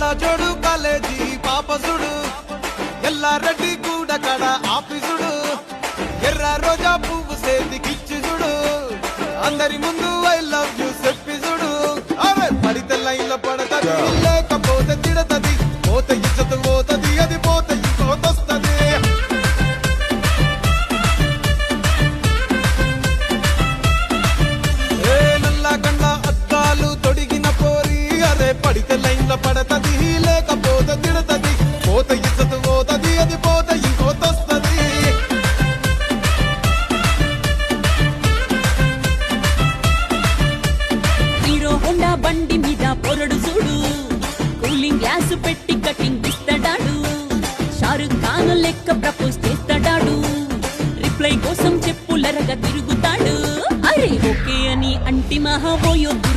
కళ్ళ జోడు కాలేజీ పాపసుడు ఎల్లారెడ్డి కూడా కడ ఆఫీసుడు ఎర్ర రోజా పువ్వు సేతికిచ్చి చూడు అందరి ముందు ఐ లవ్ యూ చెప్పి చూడు అరే పడితే లైన్లో పడతది లేకపోతే తిడతది పోతే ఇజ్జతు పోతది అది పోతే ఇంకోతొస్తది ఏ నల్ల కళ్ళ అద్దాలు తొడిగిన పోరి అరే పడితే లైన్లో పడతది లేకపోతే తిడతది పోతే ఇజ్జతు పోతది అది పోతే ఇంకోతొస్తది హీరో హోండా బండి మీద పొరడు చూడు కూలింగ్ గ్లాసు పెట్టి కటింగ్ ఇస్తాడాడు షారుఖ్ ఖాన్ లెక్క ప్రపోజ్ చేస్తాడాడు రిప్లై కోసం చెప్పులరగా తిరుగుతాడు అరే ఓకే అని అంటి మహా పోయొద్దు